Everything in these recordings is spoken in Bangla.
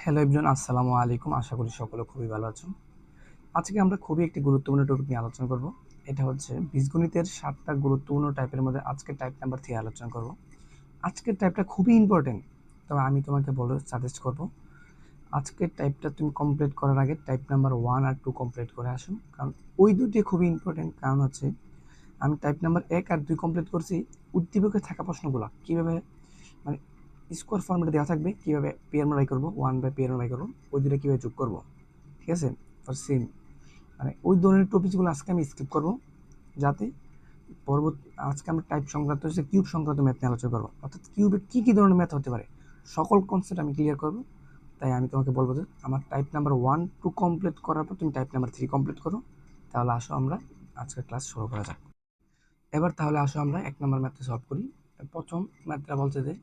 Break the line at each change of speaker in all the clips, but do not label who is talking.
হ্যালো এভরিওয়ান, আসসালামু আলাইকুম। আশা করি সকলে খুবই ভালো আছো। আজকে আমরা খুবই একটি গুরুত্বপূর্ণ টপিক নিয়ে আলোচনা করব। এটা হচ্ছে বীজগণিতের 7টা গুরুত্বপূর্ণ টাইপের মধ্যে আজকে টাইপ নাম্বার 3 আলোচনা করব। আজকের টাইপটা খুবই ইম্পর্টেন্ট, তবে আমি তোমাকে সাজেস্ট করব আজকের টাইপটা তুমি কমপ্লিট করার আগে টাইপ নাম্বার 1 আর 2 কমপ্লিট করে আসো, কারণ ওই দুটি খুবই ইম্পর্টেন্ট। কারণ হচ্ছে আমি টাইপ নাম্বার 1 আর 2 কমপ্লিট করছি, উদ্দীপকে থাকা প্রশ্নগুলো কীভাবে মানে স্কোয়ার ফর্মেটে দেওয়া থাকবে, কীভাবে পি এর মান বাই করবো, 1/p এর মান বাই করবো, ওই দুটো কীভাবে যোগ করবো, ঠিক আছে। আর সেম ওই ধরনের টপিকসগুলো আজকে আমি স্কিপ করবো, যাতে পরবর্তী আজকে আমরা টাইপ সংক্রান্ত হচ্ছে কিউব সংক্রান্ত ম্যাথ নিয়ে আলোচনা করবো, অর্থাৎ কিউবে কী কী ধরনের ম্যাথ হতে পারে সকল কনসেপ্ট আমি ক্লিয়ার করবো। তাই আমি তোমাকে বলবো যে আমার টাইপ নাম্বার 1-2 কমপ্লিট করার পর তুমি টাইপ নাম্বার 3 কমপ্লিট করো। তাহলে আসো আমরা আজকের ক্লাস শুরু করা যাক। এবার তাহলে আসো আমরা 1 নম্বর ম্যাথটা সলভ করি। প্রথম ম্যাথটা বলছে যে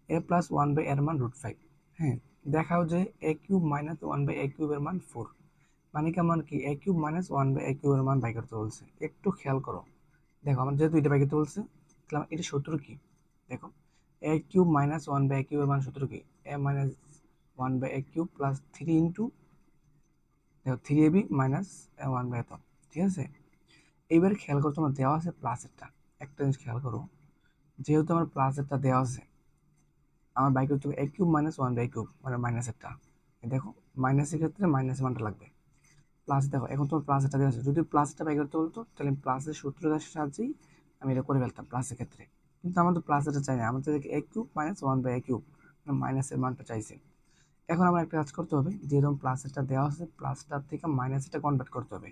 a+1/, এর মান √5। হ্যাঁ, দেখাও যে a³ - 1/a³ এর মান 4। মানে কেমন কি, a³ - 1/a³ এর মান বাই করতে বলছে। একটু খেয়াল করো, দেখো আমার যেহেতু এটা বাই করতে বলছে, তাহলে আমার এটা সূত্র কি, দেখো a³ - 1/a³ এর মান সূত্র কি, a-1/a³ প্লাস 3 ইন্টু দেখো 3ab মাইনাস 1/এত, ঠিক আছে। এইবার খেয়াল করো, তোমার দেওয়া আছে প্লাসেরটা। একটা জিনিস খেয়াল করো, যেহেতু আমার প্লাসেরটা দেওয়া আছে, আমার বাই করতে হবে a³ - 1/a³ মানে মাইনাসেরটা। দেখো মাইনাসের ক্ষেত্রে মাইনাসের মানটা লাগবে। প্লাস দেখো এখন তোমার প্লাসেরটা দেওয়া আছে, যদি প্লাসটা বাই করতে বলতো তাহলে প্লাসের সূত্রের সাহায্যেই আমি এটা করে ফেলতাম প্লাসের ক্ষেত্রে। কিন্তু আমার তো প্লাসেরটা চাই না, আমার তো a³ - 1/a³ মাইনাসের মানটা চাইছে। এখন আমার একটা কাজ করতে হবে, যেরকম প্লাসেরটা দেওয়া আছে প্লাসটার থেকে মাইনাসটা কনভার্ট করতে হবে,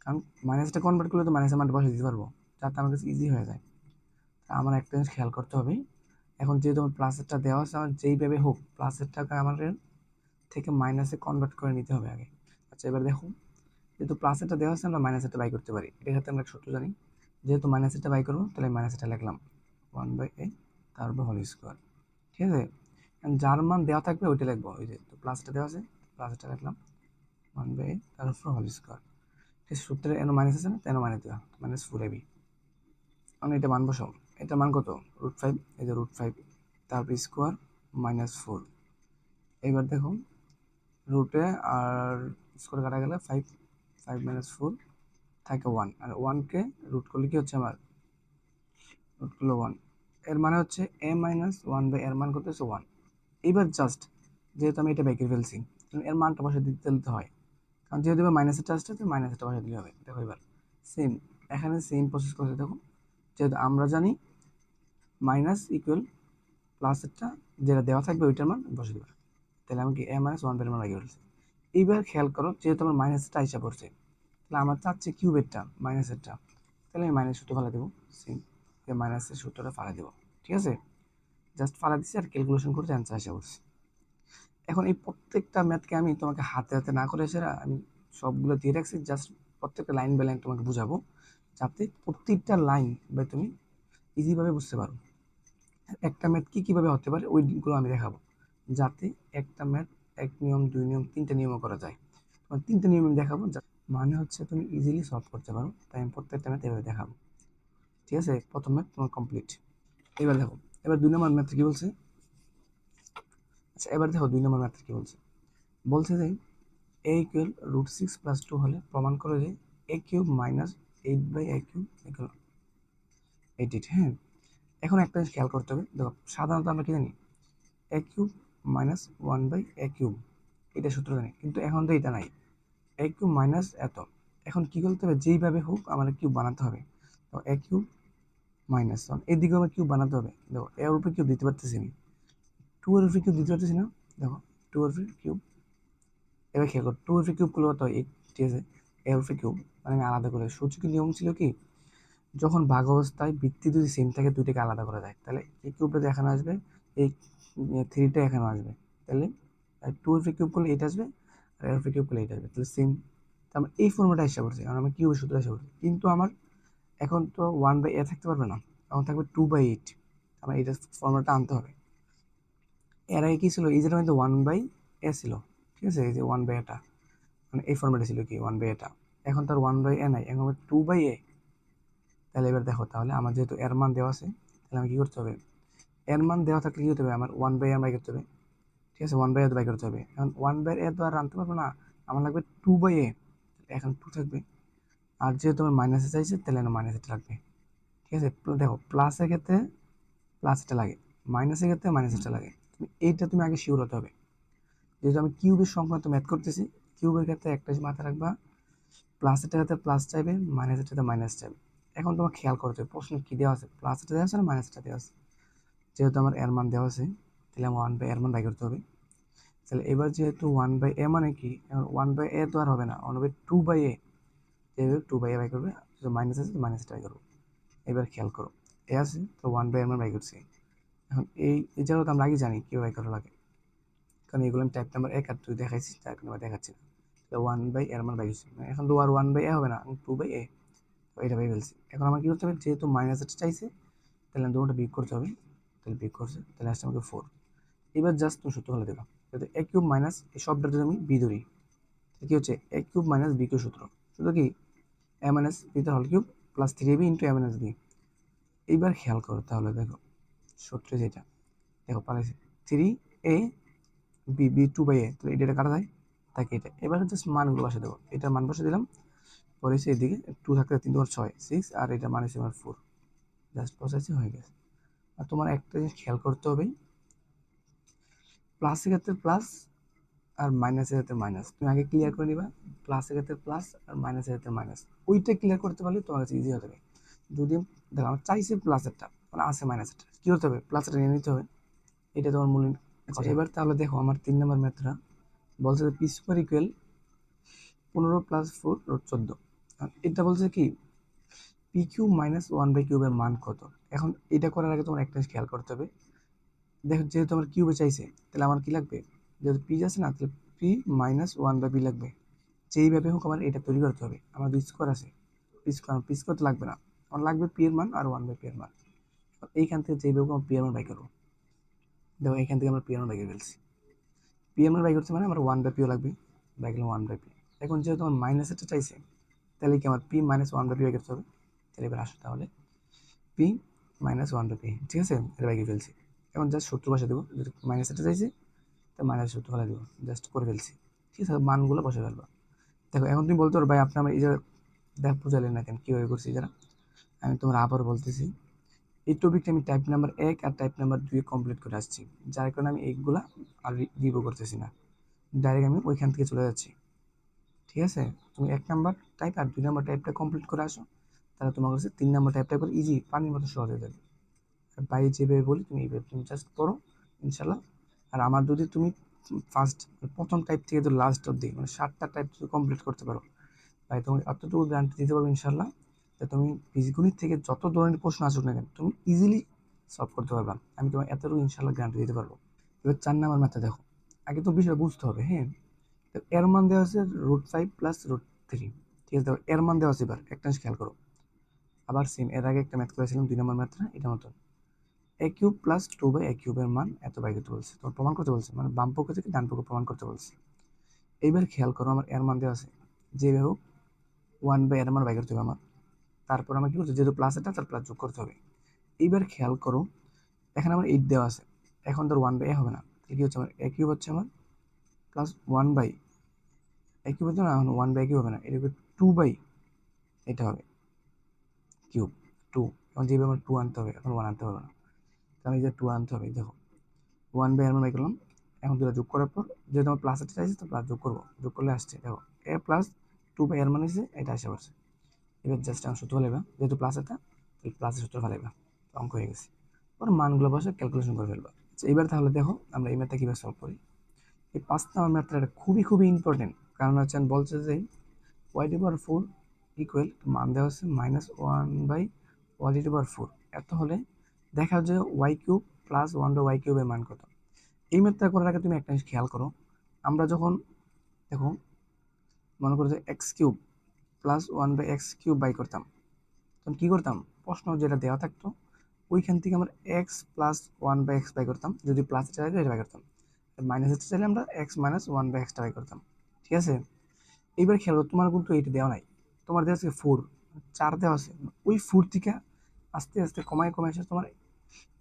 কারণ মাইনাসটা কনভার্ট করলে তো মাইনাসের মানটা বসে দিতে পারবো, যাতে আমার কাছে ইজি হয়ে যায়। আমার একটা জিনিস খেয়াল করতে হবে, এখন যেহেতু আমার প্লাসেরটা দেওয়া আছে, আমার যেইভাবে হোক প্লাসেরটাকে আমাদের থেকে মাইনাসে কনভার্ট করে নিতে হবে আগে। আচ্ছা এবার দেখো, যেহেতু প্লাসেরটা দেওয়া আছে আমরা মাইনাসেরটা বাই করতে পারি, এটার ক্ষেত্রে আমরা সূত্র জানি। যেহেতু মাইনাসেরটা বাই করবো তাহলে মাইনাসেরটা লিখলাম 1/a তারপর হোল স্কোয়ার, ঠিক আছে। যার মান দেওয়া থাকবে ওইটা লিখবো, ওই যে তো প্লাসটা দেওয়া আছে প্লাসটা লিখলাম 1/a তারপর হোল স্কোয়ার। ঠিক সূত্রে এন মাইনাস আছে না, তেন মাইনাস দেওয়া -4ab। আমি এটা মান বসাও, এটার মান কত, √5, এই যে √5 তারপর স্কোয়ার -4। এবার দেখো রুটে আর স্কোয়ার কাটা গেলে 5, 5 - 4 থাকে 1, আর 1কে রুট করলে কি হচ্ছে আমার, রুট করলে 1। এর মানে হচ্ছে a-1/, এর মান কত হচ্ছে 1। এবার জাস্ট যেহেতু আমি এটা বেঁকে ফেলছি, এর মানটা বসে দিতে হয়, কারণ যেহেতু এবার মাইনাসের আসছে তো মাইনাসটা বসে দিলে হবে। দেখো এবার সেম, এখানে সেম প্রসেস করতে দেখো, যেহেতু আমরা জানি মাইনাস ইকুয়াল প্লাসেরটা যেটা দেওয়া থাকবে ওইটার মান বসে দেবে, তাহলে আমি কি a-1/, মান লাগিয়ে ফেলছি। এইবার খেয়াল করো, যেহেতু আমার মাইনাসটা আইসা পড়ছে, তাহলে আমার চাচ্ছে কিউবেরটা মাইনাসেরটা, তাহলে আমি মাইনাস সূত্র ফালা দেবো, সেম মাইনাসের সূত্রটা ফালা দেবো, ঠিক আছে। জাস্ট ফালা দিচ্ছি আর ক্যালকুলেশন করতে অ্যান্সার আসা পড়ছে। এখন এই প্রত্যেকটা ম্যাথকে আমি তোমাকে হাতে হাতে না করে সেরা আমি সবগুলো দিয়ে রাখছি, জাস্ট প্রত্যেকটা লাইন বাই লাইন তোমাকে বুঝাবো, যাতে প্রত্যেকটা লাইন বাই তুমি ইজিভাবে বুঝতে পারো একটা ম্যাথ কী কীভাবে হতে পারে, ওইগুলো আমি দেখাবো, যাতে একটা ম্যাথ 1 নিয়ম 2 নিয়ম 3টে নিয়মও করা যায়। তোমার 3টে নিয়ম আমি দেখাবো, মানে হচ্ছে তুমি ইজিলি সলভ করতে পারো, তাই আমি প্রত্যেকটা ম্যাথ এভাবে দেখাবো, ঠিক আছে। প্রথম ম্যাথ তোমার কমপ্লিট। এবার দেখো, এবার 2 নম্বর ম্যাথ কি বলছে। আচ্ছা এবার দেখো 2 নম্বর ম্যাথ কি বলছে, বলছে যে a=√6 + 2 হলে প্রমাণ করো যে a³ - 8/a³ = 88। হ্যাঁ, এখন একটা জিনিস খেয়াল করতে হবে, দেখো সাধারণত আমরা কি জানি a³ - 1/a³, এটা সূত্র জানি, কিন্তু এখন তো এটা নাই, a³ মাইনাস এত। এখন কি করতে হবে, যেইভাবে হোক আমার কিউব বানাতে হবে। তো a³ মাইনাস এদিকে আমার কিউব বানাতে হবে। দেখো এর উপরে কিউব দিতে পারতেছি আমি, 2 এর উপরে কিউব দিতে পারতেছি না, দেখো 2 এর উপরে কিউব। এবার খেয়াল করো 2 এর উপরে কিউব করলে কত হয় 8, ঠিক আছে। এর উপরে কিউব মানে আমি আলাদা করে, সূচকের নিয়ম ছিল কি, যখন ভাগ অবস্থায় ভিত্তি যদি সেম থাকে দুইটাকে আলাদা করা যায়, তাহলে এই কিউবটা এখানে আসবে, এই 3টা এখানে আসবে, তাহলে 2 এর কিউব করলে 8 আসবে, আর এর কিউব করলে 8 আসবে, তাহলে সেম। তো আমার এই ফর্মুলাটা এসে পড়ছে, কারণ আমি কিউবের সূত্র এসে পড়ছে, কিন্তু আমার এখন তো 1/a থাকতে পারবে না, এখন থাকবে 2/8। আমার এইটার ফর্মুলাটা আনতে হবে। এর আগে কি ছিল, এই যেটা মধ্যে 1/a ছিল, ঠিক আছে, এই যে 1/aটা মানে এই ফর্মুলাটা ছিল কি 1/aটা, এখন তার 1/a নাই, এখন 2/a। তাহলে এবার দেখো, তাহলে আমার যেহেতু এর মান দেওয়া আছে, তাহলে আমি কি করতে হবে, এর মান দেওয়া থাকলে কি হতে হবে, আমার 1/a বাই করতে হবে, ঠিক আছে, 1/a তো বাই করতে হবে। এখন 1/a তো আর আনতে পারবো না, আমার লাগবে 2/a। এখন 2 থাকবে, আর যেহেতু আমার মাইনাসে চাইছে তাহলে মাইনাস এটা লাগবে। ঠিক আছে, দেখো প্লাসের ক্ষেত্রে প্লাস এটা লাগে, মাইনাসের ক্ষেত্রে মাইনাস এটা লাগে। এইটা তুমি আগে শিওর হতে হবে। যেহেতু আমি কিউবের সংক্রান্ত ম্যাথ করতেছি, কিউবের ক্ষেত্রে একটা মাথায় রাখবা, প্লাস এটার ক্ষেত্রে প্লাস চাইবে, মাইনাস এটাতে মাইনাস চাইবে। এখন তোমার খেয়াল করতে হবে প্রশ্ন কি দেওয়া আছে, প্লাস এটা দেওয়া আছে না মাইনাস এটা দেওয়া আছে। যেহেতু আমার এর মান দেওয়া আছে, তাহলে আমার 1/a এর মান বাই করতে হবে। তাহলে এবার যেহেতু 1/a মানে কি, 1/a তো আর হবে না, হবে 2/a। যেহেতু 2/a বাই করবে, মাইনাস আছে মাইনাসটা বাই করবো। এবার খেয়াল করো, এ আছে তো 1/a এর মান বাই করছি। এখন এই জায়গাটা আমরা আগে জানি কীভাবে বাই করা লাগে, কারণ এগুলো আমি টাইপ নাম্বার 1 আর 2 দেখাইছি, টাইপ নাম্বার দেখাচ্ছি না। তো 1/a এর মান বাই করছি, এখন তো আর 1/a হবে না, 2/a, তো এটা বাই ফেলছি। এখন আমার কী করতে হবে, যেহেতু মাইনাস এটা চাইছে তাহলে দুটোটা বিয়োগ করতে হবে। তাহলে বিয়োগ করছে, তাহলে আসছে আমাকে 4। এবার জাস্ট তুমি সূত্র ফেলে দেবা, যাতে a কিউব মাইনাস এই শব্দটা যদি আমি বি ধরি, কি হচ্ছে a cube minus B cube সূত্র। সূত্র কি, a মাইনাস বি তার whole cube plus 3ab into a minus B. এইবার খেয়াল করো তাহলে, দেখো সূত্র যেটা, দেখো পালাইছে 3a বি বি 2/a, তাহলে এটা কাটা যায়, তাকে এটা। এবার জাস্ট মানগুলো বসে দেবো, এটার মান বসে দিলাম, পরে এসে এদিকে 2 থাকলে 3 2 6 6, আর এটা মান হচ্ছে আমার 4, জাস্ট বসাইছে হয়ে গেছে। আর তোমার একটা জিনিস খেয়াল করতে হবে, প্লাসের ক্ষেত্রে প্লাস আর মাইনাসের ক্ষেত্রে মাইনাস তুমি আগে ক্লিয়ার করে নিবা। প্লাসের ক্ষেত্রে প্লাস আর মাইনাসের ক্ষেত্রে মাইনাস, ওইটা ক্লিয়ার করতে পারলে তোমার কাছে ইজি হয়ে যাবে। যদি দেখো আমার চাইছে প্লাসেরটা, মানে আছে মাইনাসেরটা, কী করতে হবে, প্লাসটা নিয়ে নিতে হবে। এটা তোমার মূল কথা। এবার তাহলে দেখো আমার 3 নম্বর ম্যাথটা বলছে যে পি স্কোয়ার ইকুয়াল 15 প্লাস 4 14। এটা বলছে কি, পি কিউব মাইনাস 1/কিউবের মান কত। এখন এটা করার আগে তোমার একটা খেয়াল করতে হবে, দেখো যেহেতু আমার কিউবে চাইছে তাহলে আমার কি লাগবে, যেহেতু পি আছে না, তাহলে পি মাইনাস 1/বি লাগবে। যেইভাবে হোক আমার এটা তৈরি করতে হবে। আমার 2 স্কোয়ার আছে, পি স্কোয়ার তো লাগবে না, আমার লাগবে পি এর মান আর 1/পি এর মান। এইখান থেকে যেইভাবে আমার পি এর মান বাই করবো, দেখো এখান থেকে আমরা পি এর মান বাই করে ফেলছি। পি এর মান বাই করতে মানে আমার 1/পিও লাগবে, বাই করলাম 1/পি। এখন যেহেতু আমার মাইনাস এটা চাইছে, তাহলে কি আমার পি মাইনাস 1/পি বাই করতে হবে। তাহলে এবার আসো, তাহলে পি মাইনাস 1/পি, ঠিক আছে, এটা বাই করে ফেলছি। এখন জাস্ট সূত্র বসে দেবো, যদি মাইনাস এটা চাইছে তো মাইনাস সূত্র ফেলে দেবো, জাস্ট করে ফেলছি। ঠিক আছে, মানগুলো বসে ফেলবো। দেখো এখন তুমি বলতে পারো ভাই আপনি আমার এই যে দেখ বুঝালেন না কেন, কীভাবে করছি যারা, আমি তোমার আবার বলতেছি। এই টপিকটা আমি টাইপ নাম্বার 1 আর টাইপ নাম্বার 2 কমপ্লিট করে আসছি, যার কারণে আমি এইগুলা আর রিভিউ করতেছি না, ডাইরেক্ট আমি ওইখান থেকে চলে যাচ্ছি। ঠিক আছে, তুমি 1 নাম্বার টাইপ আর 2 নাম্বার টাইপটা কমপ্লিট করে আসো, তাহলে তোমার কাছে 3 নাম্বার টাইপটা করে ইজি পানির মতো সহজ হয়ে যাবে। আর বাইরে যেভাবে বলি তুমি এইভাবে তুমি জাস্ট করো, ইনশাল্লাহ। আর আমার যদি তুমি প্রথম টাইপ থেকে তো লাস্ট অব্দি মানে 7টা টাইপ যদি কমপ্লিট করতে পারো, তাই তুমি এতটুকু গ্যারান্টি দিতে পারবো ইনশাল্লাহ, যে তুমি বীজগণিত থেকে যত ধরনের প্রশ্ন আসুক না কেন তুমি ইজিলি সলভ করতে পারবা। আমি তোমার এতটুকু ইনশাল্লাহ গ্যারান্টি দিতে পারবো। এবার 4 নাম্বার ম্যাথটা দেখো, আগে তো বিষয়টা বুঝতে হবে। হ্যাঁ, তো এর মান দেওয়া আছে √5 প্লাস √3। ঠিক আছে, দেখো এর মান দেওয়া আছে, এবার একটা জিনিস খেয়াল করো, আবার সেম এর আগে একটা ম্যাথ করেছিলাম 2 নম্বর ম্যাথটা, এটা মতো a কিউব প্লাস 2/a কিউবের মান এত বাই করতে বলছে, তোমার প্রমাণ করতে বলছে, মানে বাম পক্ষ থেকে ডান পক্ষ প্রমাণ করতে বলছে। এইবার খেয়াল করো, আমার এর মান দেওয়া আছে, যেভাবে হোক 1/a এর মান বাই করতে হবে আমার। তারপর আমার কি করছে, যেহেতু প্লাস এটা তার প্লাস যোগ করতে হবে। এইবার খেয়াল করো, এখানে আমার 8 দেওয়া আছে, এখন তোর 1/a হবে না, তাহলে কি হচ্ছে আমার a কিউব হচ্ছে আমার প্লাস 1/a কিউব হচ্ছে না, এখন 1/a কিউব হবে না, এটা 2/, এটা হবে কিউব 2। এখন যেভাবে আমার 2 আনতে হবে, এখন 1 আনতে হবে না, কারণ এই যে 2 আনতে হবে। দেখো 1/a এর মান বাই করলাম, এখন দুটো যোগ করার পর যেহেতু আমার প্লাস এটা চাইছে তো প্লাস যোগ করবো, যোগ করলে আসছে, দেখো a প্লাস 2/a এর মান এসে এটা আসে পড়ছে। এবার জাস্ট আমি সূত্র ফেলাইবা, যেহেতু প্লাস এটা তাহলে প্লাসের সূত্র ফেলাইবা, অঙ্ক হয়ে গেছে। ওর মানগুলো বসে ক্যালকুলেশন করে ফেলবা। আচ্ছা এবার তাহলে দেখো আমরা এই ম্যাথটা কীভাবে সলভ করি। এই 5 নাম্বার ম্যাথটা এটা খুবই খুবই ইম্পর্টেন্ট, কারণ হচ্ছে বলছে যে y⁴ ইকুয়াল মান দেওয়া হচ্ছে -1/y⁴, এত হলে দেখা যে y³ প্লাস 1/y³ এর মান কত। এই ম্যাথটা করার আগে তুমি একটা জিনিস খেয়াল করো, আমরা যখন দেখো মনে করো যে x³ প্লাস 1/x³ বাই করতাম, তখন কী করতাম, প্রশ্ন যেটা দেওয়া থাকতো ওইখান থেকে আমরা x প্লাস 1/x বাই করতাম, যদি প্লাস চাইলে এটা বাই করতাম, মাইনাস চাইলে আমরা x মাইনাস 1/x বাই করতাম। ঠিক আছে, এইবার খেয়াল করো তোমার কিন্তু এইটা দেওয়া নাই, তোমার দেওয়া আছে 4, 4 দেওয়া আছে, ওই 4 থেকে আস্তে আস্তে কমায় কমায় এসে তোমার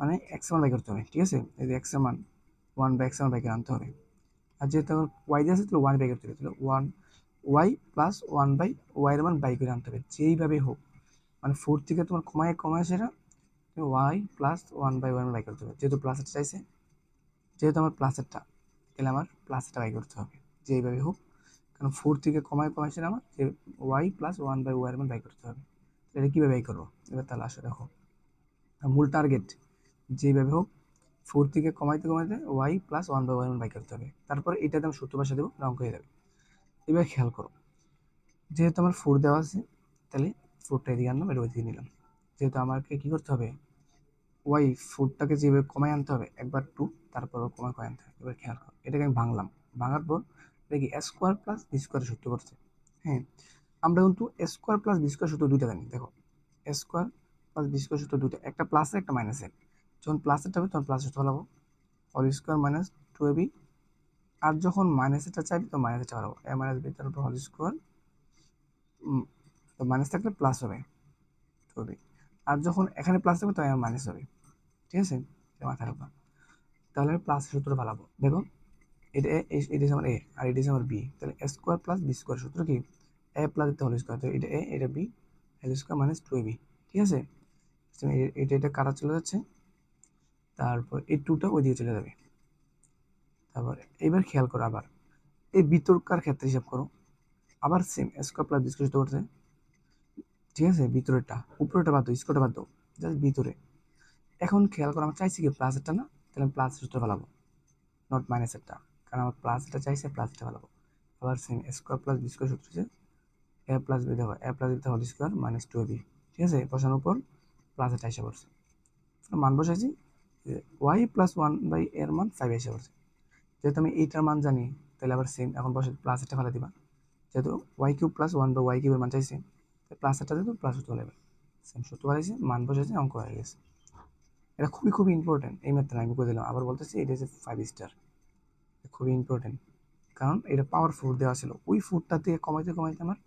মানে x মান বাই করতে হবে। ঠিক আছে, এই যে x এর মান 1/x1 বাই করে আনতে হবে। আর যেহেতু আমার ওয়াই দিয়ে আছে তাহলে 1 বাই করতে হবে, তাহলে 1 ওয়াই প্লাস 1 বাই ওয়াই এর মান বাই করে আনতে হবে যেইভাবে হোক। মানে 4 থেকে তোমার কমায় কমায় সেটা ওয়াই প্লাস 1/1 বাই করতে হবে। যেহেতু প্লাসের চাইছে, যেহেতু আমার প্লাসেরটা, তাহলে আমার প্লাসেরটা বাই করতে হবে যেইভাবে হোক। কারণ 4 থেকে কমায় কমায় সেটা আমার যে ওয়াই প্লাস 1/y এর মান বাই করতে হবে। এটা কীভাবে বাই করবো এবার তাহলে আসো দেখো। মূল টার্গেট যেভাবে হোক 4 থেকে কমাইতে কমাইতে ওয়াই প্লাস 1/y এর মান বাই করতে হবে। তারপর এটাতে আমি সূত্র ভাষা দেবো, অঙ্ক হয়ে যাবে। এবার খেয়াল করো, যেহেতু আমার 4 দেওয়া আছে তাহলে 4টা এদিকে আনলাম, এটা ওইদিকে নিলাম। যেহেতু আমাকে কী করতে হবে, ওয়াই 4টাকে যেভাবে কমায় আনতে হবে একবার 2, তারপর কমায় কমায় আনতে হবে। এবার খেয়াল করো, এটাকে আমি ভাঙলাম, ভাঙার পর এটা কি এ স্কোয়ার প্লাস বি স্কোয়ারের সূত্র করছে। হ্যাঁ, আমরা কিন্তু এ স্কোয়ার প্লাস বি স্কোয়ার সূত্র দুইটা জানি। দেখো এ স্কোয়ার প্লাস বি স্কোয়ার সূত্র দুইটা, একটা প্লাসের একটা মাইনাসের। যখন প্লাসেরটা হবে তখন প্লাস সূত্র বানাবো, হোল স্কোয়ার মাইনাস 2ab। আর যখন মাইনাসেরটা চাইবে তো মাইনাসেরটা বানাবো, এ মাইনাস বি তার উপর হোল স্কোয়ার, তো মাইনাস থাকলে প্লাস হবে 2ab। আর যখন এখানে প্লাস থাকবে তো মাইনাস হবে। ঠিক আছে, এটা মাথায় রাখবা। তাহলে আমি প্লাস সূত্র বানাবো। দেখো এটা এটা আমার এ আর এটা আমার বি, তাহলে এ স্কোয়ার প্লাস বি স্কোয়ার সূত্র কি এ প্লাস এটা হোল স্কোয়ার, তো এটা এ এটা B, whole square minus 2ab। ঠিক আছে, এটা এটা কাটা চলে যাচ্ছে, তারপর এই 2টা ওই দিকে চলে যাবে। তারপর এবার খেয়াল করো, আবার এই বিতর্কার ক্ষেত্রে হিসাব করো, আবার same square plus B square সূত্র করতে। ঠিক আছে, ভিতরেরটা, উপরেটা বাদ দাও, স্কোয়ারটা বাদ দাও, জাস্ট ভিতরে। এখন খেয়াল করো, আমার চাইছি কি প্লাসেরটা না, তাহলে আমি প্লাস সূত্র ফেলাবো, নট মাইনাসেরটা, কারণ আমার প্লাসটা চাইছে, প্লাসটা ফেলাবো। আবার same square plus B square সূত্র হচ্ছে এ প্লাস বি, দেখো A plus B whole square minus 2ab। ঠিক আছে, বসানোর পর প্লাসেরটা এসে পড়ছে, মান বসাইছি, ওয়াই প্লাস 1/, এর মান 5 এসে পড়ছে। যেহেতু আমি এইটার মান জানি, তাহলে আবার সেম এখন বসে প্লাসেরটা ফেলে দিবা। যেহেতু ওয়াই কিউব প্লাস 1/y কিউবের মান চাইছে, প্লাসেরটা যেহেতু প্লাস সূত্র ফেলে সেম সূত্র ফেলেছি, মান বসেছে, অঙ্ক হয়ে গেছে। এটা খুবই খুবই ইম্পর্টেন্ট, এই ম্যাথটা আমি করে দিলাম। আবার বলতেছি এটা হচ্ছে 5 স্টার, খুবই ইম্পর্টেন্ট। কারণ এটা পাওয়ার 4 দেওয়া ছিল, ওই 4টা থেকে কমাইতে কমাইতে আমার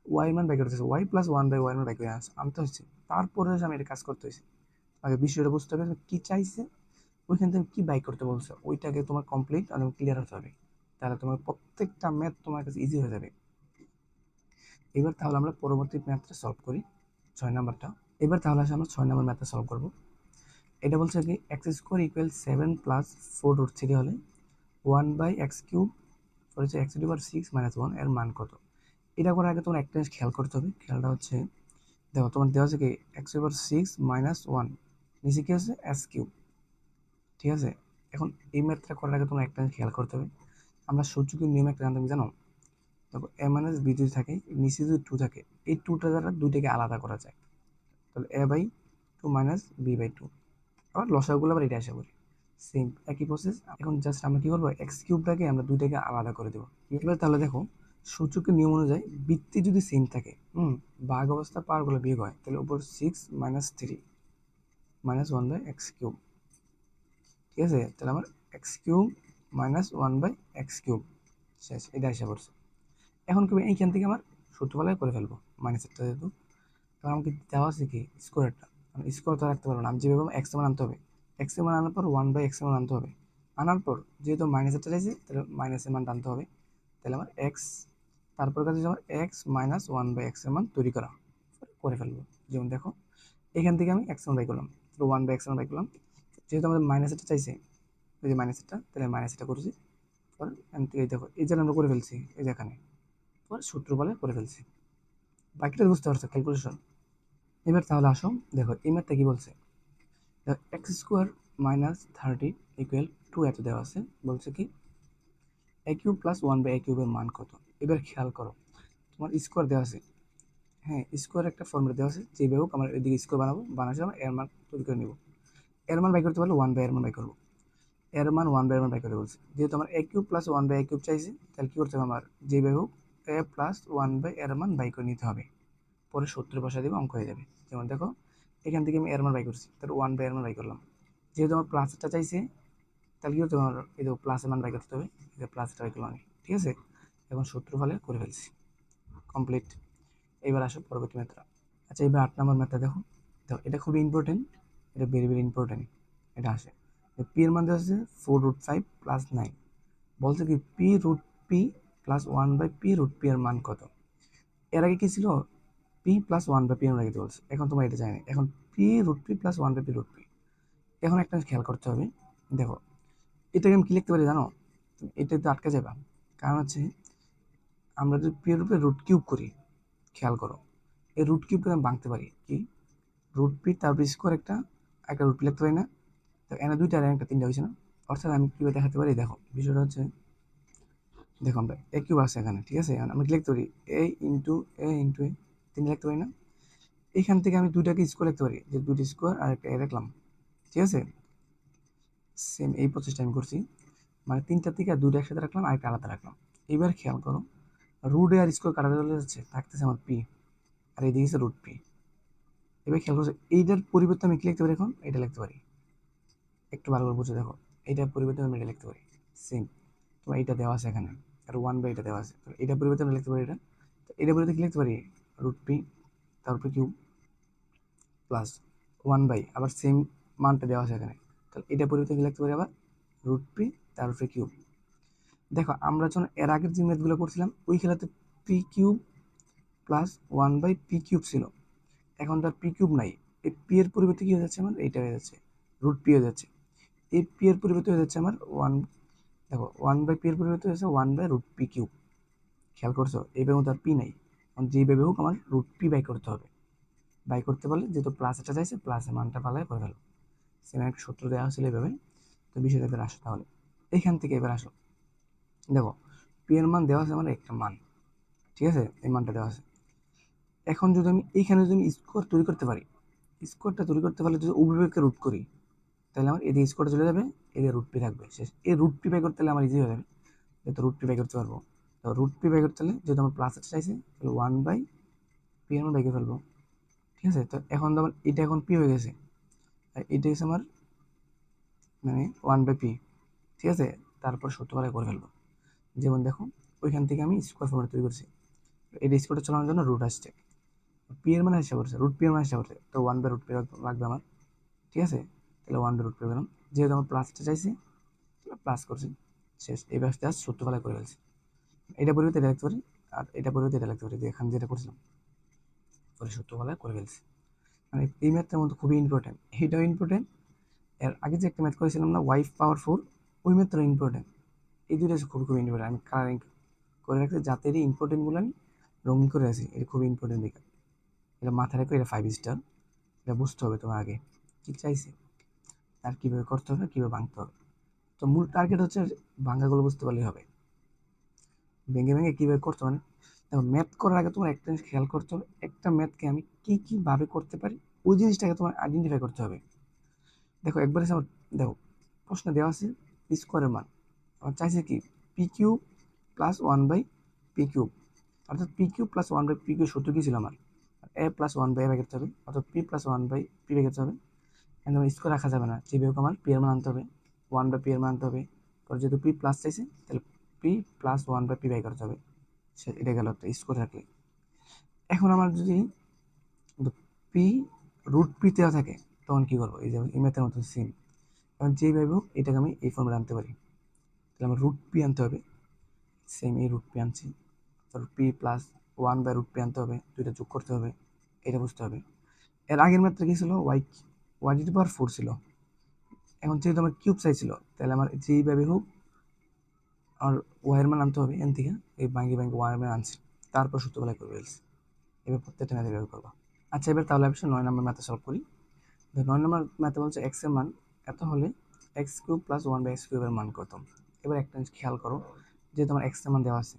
ওয়াই মান বাই করতেছে, ওয়াই প্লাস 1/y মান বাই করে আনতে হচ্ছে। তারপরে আমি এটা কাজ করতে হয়েছে, আগে বিষয়টা বুঝতে হবে কি চাইছে, ওইখান থেকে কি বাই করতে বলছে, ওইটাকে তোমার কমপ্লিট আর ক্লিয়ার হতে হবে, তাহলে তোমার প্রত্যেকটা ম্যাথ তোমার কাছে ইজি হয়ে যাবে। এবার তাহলে আমরা পরবর্তী ম্যাথটা সলভ করি, 6 নাম্বারটা। এবার তাহলে আসলে আমরা 6 নাম্বার ম্যাথটা সলভ করবো। এটা বলছে কি এক্স স্কোয়ার ইকুয়াল 7 প্লাস 4√3 হলে 1/x³ হচ্ছে x⁻6 - 1 এর মান কত। এটা করার আগে তোমার একটা জিনিস খেয়াল করতে হবে, খেয়ালটা হচ্ছে দেখো তোমার দেওয়া আছে কি x⁻6 - 1, নিচে কি হচ্ছে s³। ঠিক আছে, এখন এই ম্যাথটা করার আগে তোমার একটা জিনিস খেয়াল করতে হবে, আমরা সূচকের নিয়ম একটা জানতাম, জানো? দেখো a - b যদি থাকে, নিচে যদি 2 থাকে, এই 2টা দ্বারা দুইটাকে আলাদা করা যায়, তাহলে a/2 - b/2। আবার লসাগুলো আবার এটা আশা করি সেম একই প্রসেস। এখন জাস্ট আমরা কি করবো, x³ আমরা দুইটাকে আলাদা করে দেবো। এবার তাহলে দেখো সূচকের নিয়ম অনুযায়ী বৃত্তি যদি সেম থাকে, ভাগ অবস্থা পাওয়ারগুলো বিয়োগ হয়, তাহলে উপর 6 - 3 - 1/x³। ঠিক আছে, তাহলে আমার x³ - 1/x³ শেষ, এটা এসে পড়ছে। এখন কি এইখান থেকে আমার সূত্রফলে করে ফেলবো মাইনাসেরটা, যেহেতু কারণ আমাকে দেওয়া আছে কি স্কোয়ারটা, আমি স্কোয়ার তো রাখতে পারবো না, আমি যেভাবে এক্স মান আনতে হবে, এক্স এর মান আনার পর 1/x মান আনতে হবে, আনার পর যেহেতু মাইনাসেরটা চাইছে তাহলে মাইনাসের মান আনতে হবে, তাহলে আমার এক্স, তারপর কাছে আমার এক্স মাইনাস 1/x এর মান তৈরি করা করে ফেলবো। যেমন দেখো এখান থেকে আমি এক্স মান বাই করলাম, তো 1/x মান বাই করলাম, যেহেতু আমাদের মাইনাসেরটা চাইছে, ওই যে মাইনাসেরটা, তাহলে মাইনাসেরটা করছি। পর এখান থেকে দেখো এই যে আমরা করে ফেলছি, এই যে এখানে পর সূত্র বলে করে ফেলছি, বাকিটা বুঝতে পারছো ক্যালকুলেশন। এবার তাহলে আসো দেখো এই ম্যাথটা কি বলছে, x² - 30 ইকুয়াল 2 এত দেওয়া আছে, বলছে কি a³ প্লাস 1/a³ এর মান কত। এবার খেয়াল করো তোমার স্কোয়ার দেওয়া আছে, হ্যাঁ স্কোয়ার একটা ফর্মুলা দেওয়া আছে, যেভাবে হোক আমার এদিকে স্কোয়ার বানাবো, বানাসে আমার এর মান তৈরি করে নেবো। এর মান বাই করতে পারলে 1/, এর মান বাই করবো, এর মান 1/, এর মান বাই করতে বলছে। যেহেতু আমার a³ প্লাস 1/a³ চাইছে, তাহলে কি করতে হবে, আমার যেভাবে হোক a প্লাস 1/, এর মান বাই করে নিতে হবে, পরে সূত্র বসা দেবে, অঙ্ক হয়ে যাবে। যেমন দেখো এখান থেকে আমি এর মান বাই করছি, তাহলে 1/, এর মান বাই করলাম। যেহেতু আমার প্লাসটা চাইছে, তাহলে কি করতে হবে, আমার এই দেখো প্লাসের মান বাই করতে হবে, এটা প্লাসটা বাই করলাম আমি। ঠিক আছে, এখন সূত্র ফলে করে ফেলছি, কমপ্লিট। এবার আসো পরবর্তী ম্যাথটা। আচ্ছা এবার 8 নম্বর ম্যাথটা দেখো, দেখো এটা খুবই ইম্পর্টেন্ট, এটা ভেরি ভেরি ইম্পর্টেন্ট। এটা আসে পি এর মান দেওয়া আছে 4√5 প্লাস 9। বলছে কি P root P plus 1/p root P এর মান কত। এর আগে কি ছিল, পি প্লাস 1/p এর আগে বলছে, এখন তোমার এটা জানি, এখন P root P plus 1/p root P. এখন একটা খেয়াল করতে হবে, দেখো এটাকে আমি কি লিখতে পারি জানো, এটা তো আটকে যাবা, কারণ হচ্ছে আমরা যদি পি এর উপরে রুট কিউব করি, খেয়াল করো এই রুট কিউবকে আমি ভাঙতে পারি কি, রুট পি তারপর স্কোয়ার একটা রুট পি লিখতে পারি না, তো এনে দুইটা আর একটা তিনটা হয়েছে না, অর্থাৎ আমি কীভাবে দেখাতে পারি, দেখো বিষয়টা হচ্ছে, দেখো আমরা এ কিউব আছে এখানে, ঠিক আছে, আমরা কি লিখতে পারি এ ইন্টু এ তিনটা লিখতে পারি না, এখান থেকে আমি দুইটাকে স্কোয়ার লিখতে পারি, যে দুইটা স্কোয়ার আর একটা এ রাখলাম, ঠিক আছে, সেম এই প্রসেসটা আমি করছি, মানে তিনটা থেকে দুটো একসাথে রাখলাম আর একটা আলাদা রাখলাম। এবার খেয়াল করো রুট এ আর স্কোয়ার কাটা চলে যাচ্ছে, থাকতেছে আমার পি, আর এই দিকে রুট পি। এবার খেয়াল করছো এইটার পরিবর্তে আমি কি লিখতে পারি, এখন এটা লিখতে পারি, একটু ভালো করে বুঝে দেখো, এইটার পরিবর্তে আমি এটা লিখতে পারি সেম, তোমার এইটা দেওয়া আছে এখানে, আর 1/, এটা দেওয়া আছে, তো এটার পরিবর্তে আমি লিখতে পারি এটা, তো এটার পরিবর্তে কি লিখতে পারি, রুট পি তারপরে কিউব প্লাস 1/, আবার সেম মানটা দেওয়া আছে এখানে, তাহলে এটা পরিবর্তে কি লিখতে পারি আবার রুট পি তারপরে কিউব। দেখো আমরা যখন এর আগের যে ম্যাথগুলো করছিলাম ওই খেলাতে P cube plus 1/p cube ছিল, এখন তার পি কিউব নাই, এই পি এর পরিবর্তে কি হয়ে যাচ্ছে আমার, এইটা হয়ে যাচ্ছে রুট পি হয়ে যাচ্ছে, এই পি এর পরিবর্তে হয়ে যাচ্ছে আমার ওয়ান, দেখো 1/p এর পরিবর্তে হয়েছে 1/√p কিউব। খেয়াল করছো এইভাবে তার পি নাই, কারণ যেভাবে হোক আমার রুট পি বাই করতে হবে, বাই করতে পারলে যেহেতু প্লাস এটা চাইছে প্লাসের মানটা পালায় করে গেল, সেম একটা সূত্র দেওয়া হয়েছিল এইভাবে। তো বিষয়টা এবার আসো, তাহলে এইখান থেকে এবার আসো, দেখো পি এর মান দেওয়া আছে আমার একটা মান, ঠিক আছে, এই মানটা দেওয়া আছে, এখন যদি আমি এইখানে যদি আমি স্কোয়ার তৈরি করতে পারি, স্কোয়ারটা তৈরি করতে পারলে যদি উভয়কে রুট করি, তাহলে আমার এদিকে স্কোয়ারটা চলে যাবে, এদিকে রুট পি থাকবে শেষ, এই রুট পি বাই করতে হলে আমার ইজি হয়ে যাবে, যেহেতু রুট পি বাই করতে পারবো, তো রুট পি বাই করতে হলে যেহেতু আমার প্লাস চাইছে তাহলে 1/p এর মান বাই করে ফেলবো, ঠিক আছে। তো এখন তো আমার এটা এখন পি হয়ে গেছে, আর এটা হচ্ছে আমার মানে 1/p, ঠিক আছে, তারপর সূত্রপালে করে ফেলবো, যেমন দেখো ওইখান থেকে আমি স্কোয়ার ফর্মুলা তৈরি করছি, এটা স্কোয়ারটা চালানোর জন্য রুট আসছে, পি এর মান হিসাব করছে, রুট পি এর মান হিসাব করছে, তো 1/√p লাগবে আমার, ঠিক আছে, তাহলে 1/√p গেলাম, যেহেতু আমার প্লাসটা চাইছি প্লাস করছি শেষ, এই ব্যবস্থা সূত্রপালে করে ফেলছি, এটা পরিবর্তে এটা লিখতে পারি, আর এটা পরিবর্তে এটা লিখতে পারি, এখান যেটা করছিলাম পরে সূত্রপালে করে ফেলছি। মানে এই ম্যাথটার মধ্যে খুবই ইম্পর্টেন্ট, এটাও ইম্পর্টেন্ট, এর আগে যে একটা ম্যাথ করেছিলাম না y⁴, ওই ম্যাথটাও ইম্পর্টেন্ট, এই দুইটা খুবই খুবই ইম্পর্টেন্ট, আমি কালারিং করে রাখছি যাতে এই ইম্পর্টেন্টগুলো আমি রঙিন করে আছি, এটা খুবই ইম্পর্টেন্ট দিকে, এটা মাথায় রেখো, এটা 5 স্টার, এটা বুঝতে হবে তোমার আগে কী চাইছে আর কীভাবে করতে হবে কীভাবে ভাঙতে হবে, তো মূল টার্গেট হচ্ছে ভাঙাগুলো বুঝতে পারলেই হবে, ভেঙে ভেঙে কীভাবে করতে হবে, দেখো ম্যাথ করার আগে তোমার একটা জিনিস খেয়াল করতে হবে, একটা ম্যাথকে আমি কী কীভাবে করতে পারি ওই জিনিসটাকে তোমার আইডেন্টিফাই করতে হবে। দেখো একবার এসে আমার, দেখো প্রশ্ন দেওয়া আছে পি স্কোয়ারের মান, আমার চাইছে কি P cube plus 1/p cube, অর্থাৎ P cube plus 1/p cube সূত্র কী ছিল আমার, এ প্লাস 1/a বাই করতে হবে, অর্থাৎ পি প্লাস 1/p বাই করতে হবে, এখন আমার স্কোয়ার রাখা যাবে না, যেভাবে হোক আমার পি এর মান আনতে হবে, 1/p এর মান আনতে হবে, পরে যেহেতু পি প্লাস চাইছে তাহলে পি প্লাস 1/p বাই করতে হবে, সে এটা গেল একটা স্কোয়ার রাখলে। এখন আমার যদি পি রুট পি দেওয়া থাকে তখন কী করবো, এই যে এই ম্যাথের মতো সেম, এখন যেইভাবে হোক এটাকে আমি এই ফর্মে আনতে পারি, তাহলে আমার রুট পি আনতে হবে, সেম এই রুট পি আনছি, তারপর পি প্লাস 1/√p আনতে হবে, দুইটা যোগ করতে হবে, এটা বুঝতে হবে। এর আগের ম্যাথটা কী ছিল, y⁴ ছিল, এখন যেহেতু আমার কিউব চাইছিল তাহলে আমার যেইভাবে হোক আমার ওয়াইয়ের মান আনতে হবে, এন থেকে এই ভাঙ্গি ভাঙ্গি ওয়াইয়ের মান আনছি, তারপর সূত্রবেলায় করে ফেলছি, এবার প্রত্যেকটা ম্যাথে ব্যবহার করবো। আচ্ছা এবার তাহলে আমি 9 নম্বর ম্যাথে সলভ করি। 9 নম্বর ম্যাথে বলছে এক্স এর মান এত হলে x³ প্লাস 1/x³ এর মান কত। এবার একটা জিনিস খেয়াল করো, যেহেতু আমার এক্স এর মান দেওয়া আছে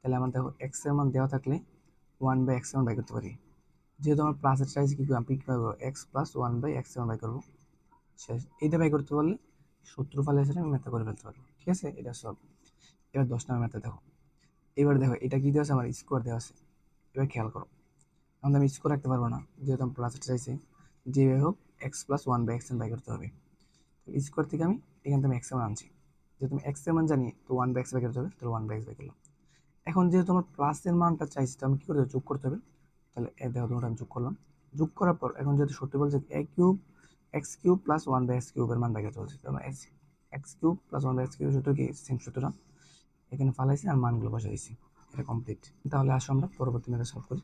তাহলে আমার দেখো এক্স এর মান দেওয়া থাকলে 1/x এর মান বাই করতে পারি, যেহেতু আমার প্লাসের চাইছে কি আমি কী করবো, এক্স প্লাস 1/x এর মান বাই করবো শেষ, এইটা বাই করতে পারলে সূত্র ফালে সেটা আমি ম্যাথে করে ফেলতে পারবো, ঠিক আছে, এটা সব। এবার 10 নম্বর ম্যাথে দেখো, এবার দেখো এটা কি দেওয়া আছে, আমার স্কোয়ার দেওয়া আছে, এবার খেয়াল করো এখন আমি স্কোয়ার রাখতে পারবো না, যেহেতু আমি প্লাসের চাইছি, যেভাবে হোক এক্স প্লাস 1/x বাই করতে হবে, স্কোয়ার থেকে আমি এখান থেকে এক্স এর মান আনছি, যেহেতু আমি এক্স এর মান জানি তো 1/x বাই করতে হবে, তাহলে 1/x বাই করলাম। এখন যেহেতু আমার প্লাসের মানটা চাইছি তো আমি কী করতে হবে, যোগ করতে হবে, তাহলে দেখো তোমরা আমি যোগ করলাম, যোগ করার পর এখন যেহেতু সত্যি বলছে a³ X cube plus one by X কিউবের মান বাইরে চলছে, তার মানে X cube plus one by X কিউবের সূত্র কি সেম সূত্রটা এখানে ফালাইছি আর মানগুলো বসে দিয়েছি, এটা কমপ্লিট। তাহলে আসো আমরা পরবর্তী মেথড সলভ করি।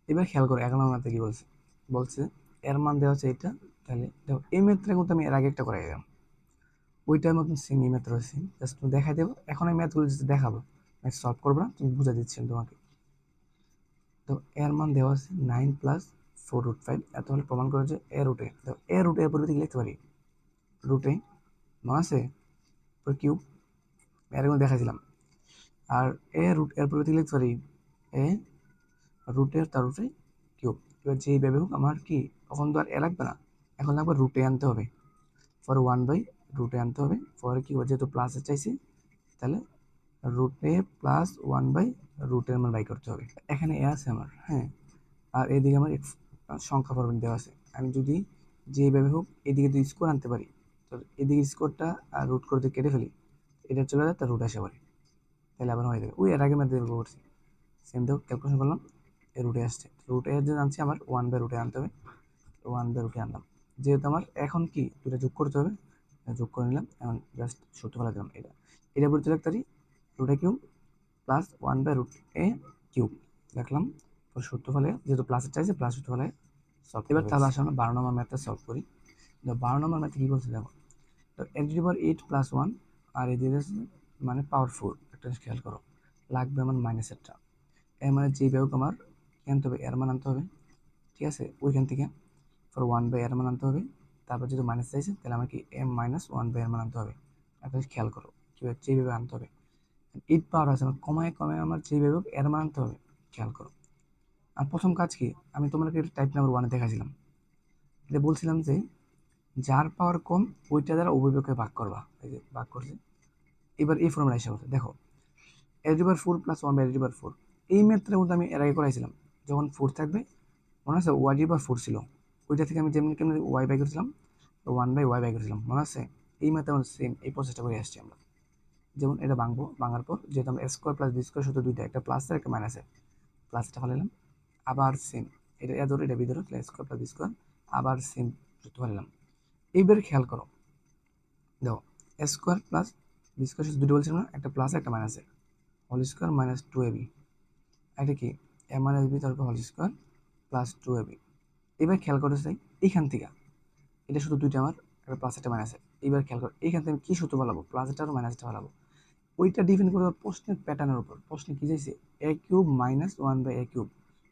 এবার খেয়াল করো 11 নম্বর ম্যাথে কি বলছে, বলছে এর মান দেওয়া হচ্ছে এটা, তাহলে দেখো এই ম্যাথটা কিন্তু আমি এর আগে একটা করে গেলাম, ওইটার মতন সেম এই ম্যাথ রয়েছে, জাস্ট তুমি দেখাই দেবো। এখন এই ম্যাথগুলো যদি দেখাবো, ম্যাথ সলভ করবো না, তুমি বুঝা দিচ্ছি আমি তোমাকে। তো এর মান দেওয়া আছে 9+4√5, এত হলে প্রমাণ করে যে এ রুটে, তো এ রুটে এর পরিবর্তে লিখতে পারি রুটে, মনে আছে কিউব, এরকম দেখাছিলাম। আর এ রুট এর পরিবর্তে লিখতে পারি এ রুটের তার রুটে কিউব। এবার যেইভাবে হোক আমার কি তখন তো আর এ লাগবে না, এখন লাগবে রুটে আনতে হবে, ফর 1/রুটে আনতে হবে, ফর কি যেহেতু প্লাসে চাইছি তাহলে রুটে প্লাস 1/রুটের মান বাই করতে হবে। এখানে এ আছে আমার, হ্যাঁ, আর এদিকে আমার সংখ্যা ফরম্যাট দেওয়া আছে। আমি যদি যেভাবে হোক এদিকে যদি স্কোয়ার আনতে পারি, তো এদিকে স্কোয়ারটা আর রুট করতে কেটে ফেলি, এটা চলে যায়, তার রুট আসে পারে, তাহলে আবার হয়ে যাবে। ওই এর আগে ম্যাথ করছি, সেম দেখো ক্যালকুলেশন করলাম, এ রুটে আসছে, রুটে যদি আনছি আমার 1/রুটে আনতে হবে, 1/রুটে আনলাম। যেহেতু আমার এখন কি দুটো যোগ করতে হবে, যোগ করে নিলাম, এখন জাস্ট সূত্র ফেলা দিলাম, এটা বলতে লিখতে পারি রুটে কিউব প্লাস 1/√a³ লিখলাম, পর সূত্র ফলে যেহেতু প্লাসের চাইছে প্লাস সূত্র ফলে সলভ। এবার তাহলে আসলে আমরা 12 নম্বর ম্যাথটা সলভ করি। তো 12 নম্বর ম্যাথে কী বলছে দেখো, তো x⁻8+1 আর এই দিয়ে মানে পাওয়ার 4, একটা খেয়াল করো লাগবে আমার মাইনাসেরটা, এর মানে যেই বেগ আমার কি আনতে হবে, এর মান আনতে হবে, ঠিক আছে, ওইখান থেকে ফর 1/এর মান আনতে হবে, তারপর যেহেতু মাইনাস চাইছে তাহলে আমার কি m-1/এর মান আনতে হবে। একটা খেয়াল করো কীভাবে যেইভাবে আনতে হবে, 8 পাওয়ার আছে আমার, কমায় কমায় আমার যেইভাবে এর মান আনতে হবে, খেয়াল করো। আর প্রথম কাজ কি, আমি তোমাকে টাইপ নাম্বার 1-এ দেখাছিলাম, এটা বলছিলাম যে যার পাওয়ার কম ওইটা দ্বারা উভয়পক্ষে ভাগ করবা, এই যে ভাগ করছে। এবার এই ফর্মুলা হিসাবে দেখো a⁴ প্লাস 1/a⁴, এই ম্যাথটা কিন্তু আমি এর আগে করাইছিলাম, যখন 4 থাকবে মনে আছে y⁴ ছিল, ওইটা থেকে আমি যেমনি কেমনি y বাই করেছিলাম, 1/y বাই করেছিলাম, মনে আছে। এই ম্যাথে আমরা সেম এই প্রসেসটা করে আসছি আমরা। যেমন এটা ভাঙবো, ভাঙার পর যেহেতু আমরা স্কোয়ার প্লাস বি স্কোয়ার শুধু দুইটা, একটা প্লাসের একটা মাইনাসের, প্লাসটা ফেলাইলাম, আবার সেম এটা এ ধরো এটা বি ধরো, স্কোয়ার প্লাস বি স্কোয়ার, আবার সেম সূত্র ফেলাইলাম। এইবার খেয়াল করো দেখো স্কোয়ার প্লাস বি স্কোয়ার শুধু দুটো বলছিলাম না, একটা প্লাস একটা মাইনাসে, হোল স্কোয়ার মাইনাস 2ab, এটা কি এ মাইনাস বি তারপর হোল স্কোয়ার প্লাস 2ab। এবার খেয়াল করতে চাই এইখান থেকে, এটা শুধু দুইটা আমার, একটা প্লাস একটা মাইনাসে। এবার খেয়াল করো এইখান থেকে আমি কী সূত্র বলাবো, প্লাসটা আর মাইনাসটা বলাবো, ওইটা ডিপেন্ড করবে প্রশ্নের প্যাটার্নের উপর। প্রশ্নে কী চাইছে a³ - 1/a³,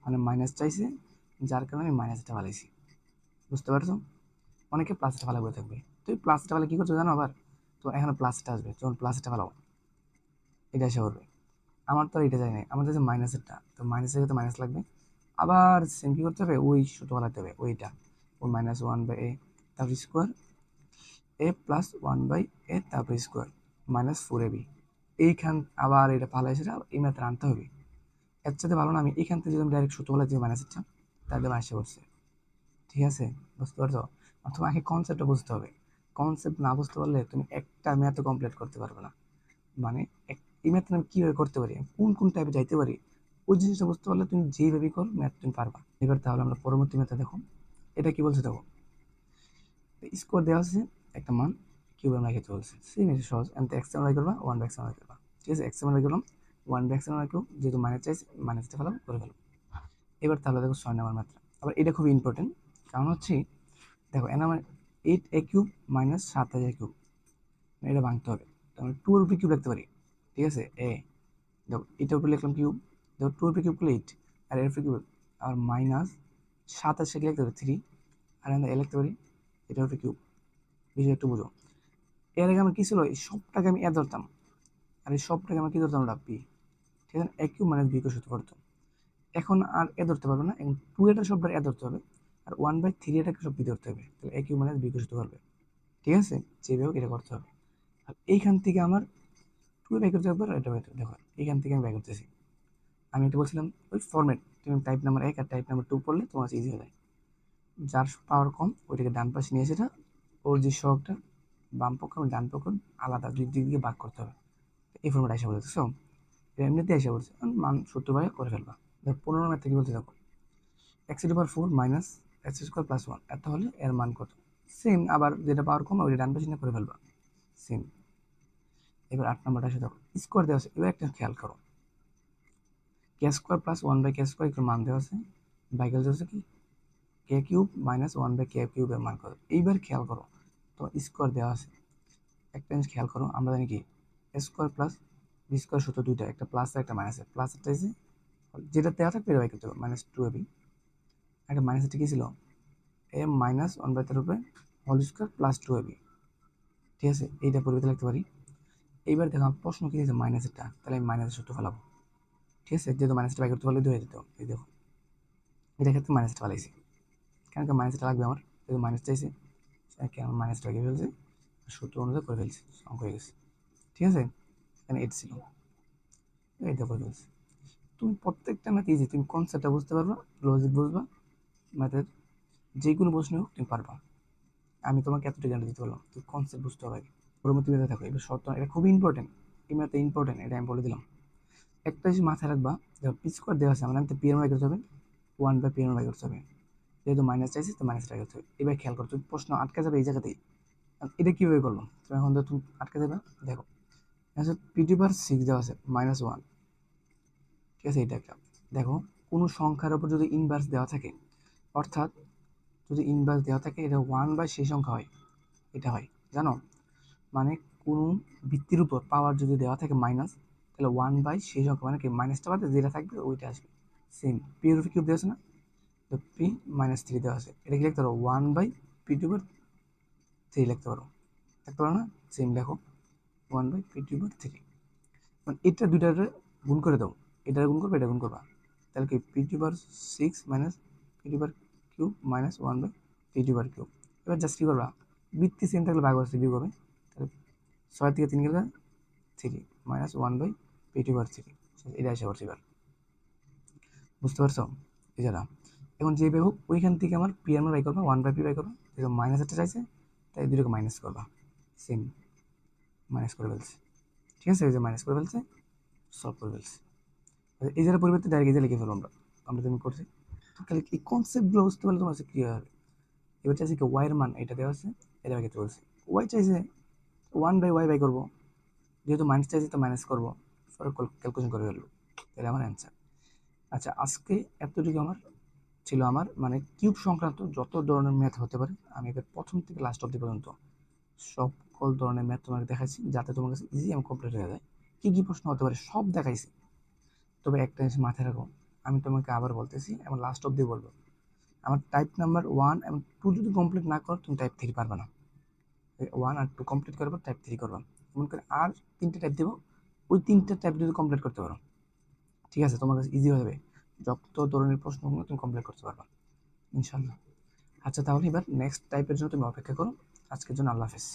মানে মাইনাস চাইছে, যার কারণে আমি মাইনাসটা ফালাইছি, বুঝতে পারছো। অনেকে প্লাসটা ফালা করে থাকবে, তো এই প্লাসটা ফালে কী করছো জানো আবার, তো এখানে প্লাসটা আসবে, যখন প্লাসটা ফালাও এটা এসে করবে। আমার তো এটা চাই নাই, আমার কাছে মাইনাসেরটা, তো মাইনাসের ক্ষেত্রে মাইনাস লাগবে, আবার সেম কী করতে হবে, ওই সূত্র ফালাতে হবে, ওইটা ও -1/a তারপর স্কোয়ার a+1/a তারপর স্কোয়ার -4ab, এইখান আবার এটা ফালাই সেটা এই ম্যাথে আনতে হবে। এর সাথে ভালো না আমি এখান থেকে যদি আমি ডাইরেক্ট সূত্র বলে দিই মাইনাসেরটা, তাহলে মাইনাসে পড়ছে, ঠিক আছে, বুঝতে পারছো। অথবা আগে কনসেপ্টটা বুঝতে হবে, কনসেপ্ট না বুঝতে পারলে তুমি একটা ম্যাথও কমপ্লিট করতে পারবে না। মানে এই ম্যাথটা আমি কীভাবে করতে পারি, কোন কোন টাইপে যাইতে পারি, ওই জিনিসটা বুঝতে পারলে তুমি যেইভাবেই করো ম্যাথ তুমি পারবা। এবার তাহলে আমরা পরবর্তী ম্যাথে দেখো, এটা কি বলছে দেখো, স্কোয়ার দেওয়া আছে একটা মান, কিউবের মান ক্ষেত্রে বলছে সেম, এটা সহজ, আমি তো এক্স বাই করবা 1/x বাই করবা, ঠিক আছে, এক্স বাই করলাম 1/x বাই কিউব, যেহেতু মাইনাস চাইছে মাইনাসটা ফেলাম করে ফেলো। এবার তাহলে দেখো 6 নম্বর মাত্রা, আবার এটা খুবই ইম্পর্টেন্ট, কারণ হচ্ছে দেখো এর আমার 8a³ - 7a³, এটা ভাঙতে হবে, তাহলে 2 এর উপরে কিউব লিখতে পারি, ঠিক আছে, দেখো এটার উপরে লিখলাম কিউব, দেখো 2 এর উপরে কিউব করলে 8, আর এর উপরে কিউব আর -27 লিখতে পারি 3, আর আমরা এ লিখতে পারি এটার উপরে কিউব, বিষয় একটু বুঝো। এর আগে আমার কী ছিল, এই সবটাকে আমি এ ধরতাম, আর এই সবটাকে আমার কী ধরতাম ওটা বি, ঠিক আছে, a³ - b কে সূত্র করতাম। এখন আর এ ধরতে পারবে না, এখন 2 এটা সবটা এ ধরতে হবে, আর 1/3 এটাকে সব বি ধরতে হবে, তাহলে a³ - b কে সূত্র করবে, ঠিক আছে, যেভাবে এটা করতে হবে। আর এইখান থেকে আমার 2 বাই করতে হবে, এটা দেখো এইখান থেকে আমি বাই করতেছি, আমি এটা বলছিলাম ওই ফরম্যাট, তুমি টাইপ নাম্বার 1 আর টাইপ নাম্বার 2 পড়লে তোমার ইজি হয়ে যায়। যার পাওয়ার কম ওইটাকে ডান পাশে নিয়ে সেটা ওর যে শখটা বাম পক্ষ এবং ডান পক্ষ আলাদা দুই দিক দিয়ে ভাগ করতে হবে, এই ফর্মুলা এসে বলছে। সো এমনিতে এসে বলছে মান 70 ভাগে করে ফেলবা। দেখো 15 ম্যাথ থেকে বলতে দেখো x⁴ - এক্স স্কোয়ার প্লাস 1, এত হলে এর মান কত? সেম, আবার যেটা পাওয়ার কম ওইটা ডান পাশে নিয়ে করে ফেলবা, সেম। এবার 8 নম্বরটা এসে দেখো, স্কোয়ার দেওয়া আছে। এবার একটা খেয়াল করো, কে স্কোয়ার প্লাস 1/k স্কোয়ার একটু মান দেওয়া আছে, বাইকেল দেওয়া আছে কি কে কিউব মাইনাস 1/k কিউবের মান কত? এইবার খেয়াল করো, তো স্কোয়ার দেওয়া আছে। একটা জিনিস খেয়াল করো, আমরা জানি কি এ স্কোয়ার প্লাস বি স্কোয়ার সূত্র দুইটা, একটা প্লাস আর একটা মাইনাস। প্লাস একটা যে যেটা দেওয়া থাকবে এটা বাই করতে হবে, -2ab। একটা মাইনাস এটা কি ছিল, এ মাইনাস 1/তার উপরে হোল স্কোয়ার প্লাস 2ab। ঠিক আছে, এইটা পরিবর্তে লিখতে পারি। এইবার দেখো প্রশ্ন কি দিয়েছে মাইনাসেরটা, তাহলে আমি মাইনাসের সূত্র ফেলাবো। ঠিক আছে, যেহেতু মাইনাসটা বাই করতে পারলে হয়ে যেত। এই দেখো এটার ক্ষেত্রে মাইনাসটা ফেলাইছি, কেন কি মাইনাসটা লাগবে আমার, যেহেতু মাইনাস চাইছে আমার মাইনাসটা আগে ফেলছে, সূত্র অনুযায়ী করে ফেলছি, অঙ্ক হয়ে গেছে। ঠিক আছে, এখানে 8 ছিল, এইটা করে ফেলছি। তুমি প্রত্যেকটা ম্যাথ ইজি, তুমি কনসেপ্টটা বুঝতে পারবা, লজিক বুঝবা, ম্যাথের যে কোনো প্রশ্ন হোক তুমি পারবা। আমি তোমাকে এতটুকু জানতে দিতে পারলাম, তুমি কনসেপ্ট বুঝতে হবে আগে, পরবর্তী বেঁধে থাকো। এবার শর্ত, এটা খুবই ইম্পর্টেন্ট, এই ম্যাথে ইম্পর্টেন্ট, এটা আমি বলে দিলাম। একটা জিনিস মাথায় রাখবা, পি স্কোয়ার দেওয়া আছে, আমাদের পি এর বাই করতে হবে, 1/p এর বাই করতে হবে। যেহেতু মাইনাস চাইছি তো মাইনাস বাই করতে হবে। এবার খেয়াল করো, তুমি প্রশ্ন আটকে যাবে এই জায়গাতেই। এটা কীভাবে করবো তুমি, এখন তো তুমি আটকে যাবে। দেখো p/6 দেওয়া আছে -1, ঠিক আছে, এটা একটা। দেখো কোনো সংখ্যার উপর যদি ইনভার্স দেওয়া থাকে, অর্থাৎ যদি ইনভার্স দেওয়া থাকে, এটা 1/, সেই সংখ্যা হয়, এটা হয় জানো, মানে কোনো ভিত্তির উপর পাওয়ার যদি দেওয়া থাকে মাইনাস, তাহলে 1/, সেই সংখ্যা, মানে কি মাইনাসটা বাদে যেটা থাকবে ওইটা আসবে। সেম পি এর উপর কিউব দেওয়া আছে না, তো p-3 দেওয়া আছে, এটা কি লিখতে পারো 1/p/3 লিখতে পারো, লিখতে পারো না, সেম দেখো 1/p/3, মানে এটা দুইটার গুণ করে দাও, এটা গুণ করবে, এটা গুণ করবা, তাহলে কি p/6 minus p/3 minus 1/p/3। এবার জাস্ট কি করবা, বৃত্তি সেম থাকলে ভাগ আছে বিয়োগ হবে, তাহলে 6 থেকে 3 গেলে 3 মাইনাস 1/p/3, এটা এসে পড়ছে। এবার বুঝতে পারছো এই যারা, এখন যে হোক ওইখান থেকে আমার পি এর বাই করবা, 1/p বাই করবা, যেহেতু মাইনাস একটা চাইছে তাই দুটোকে মাইনাস করবা, সেম মাইনাস করে ফেলছে। ঠিক আছে, এই যে মাইনাস করে ফেলছে, সলভ করে ফেলছে। এই যারা পরিবর্তে ডাইরেক্ট এই যে লিখে ফেলবো আমরা, আমরা যেমন করছি। তো খালি এই কনসেপ্টগুলো বুঝতে পারলে তোমার ক্লিয়ার হবে। এবার চাইছে কি ওয়াই এর মান এটা দেওয়া আছে, এটা বাই করতে বলছে। ওয়াই চাইছে 1/y বাই করবো, যেহেতু মাইনাস চাইছে তো মাইনাস করবো, পরে ক্যালকুলেশন করে ফেলবো, তাহলে আমার অ্যান্সার। আচ্ছা, আজকে এতটুকু আমার ছিল, আমার মানে কিউব সংক্রান্ত যত ধরনের ম্যাথ হতে পারে, আমি এবার প্রথম থেকে লাস্ট অব্দি পর্যন্ত সকল ধরনের ম্যাথ তোমাকে দেখাইছি, যাতে তোমার কাছে ইজি এবং কমপ্লিট হয়ে যায়। কী কী প্রশ্ন হতে পারে সব দেখাইছি। তবে একটা জিনিস মাথায় রাখো, আমি তোমাকে আবার বলতেছি এবং লাস্ট অব্দি বলবো, আমার টাইপ নাম্বার 1 এবং 2 যদি কমপ্লিট না করো, তুমি টাইপ 3 পারবে না। 1 আর 2 কমপ্লিট করার পর টাইপ 3 করবা, এমন করে আর 3টে টাইপ দেবো, ওই 3টে টাইপ যদি কমপ্লিট করতে পারো, ঠিক আছে, তোমার কাছে ইজি হয়ে যাবে, যত ধরনের প্রশ্নগুলো তুমি কমপ্লিট করতে পারবা ইনশাল্লাহ। আচ্ছা, তাহলে এবার নেক্সট টাইপের জন্য তুমি অপেক্ষা করো। আজকের জন্য আল্লাহ হাফেজ।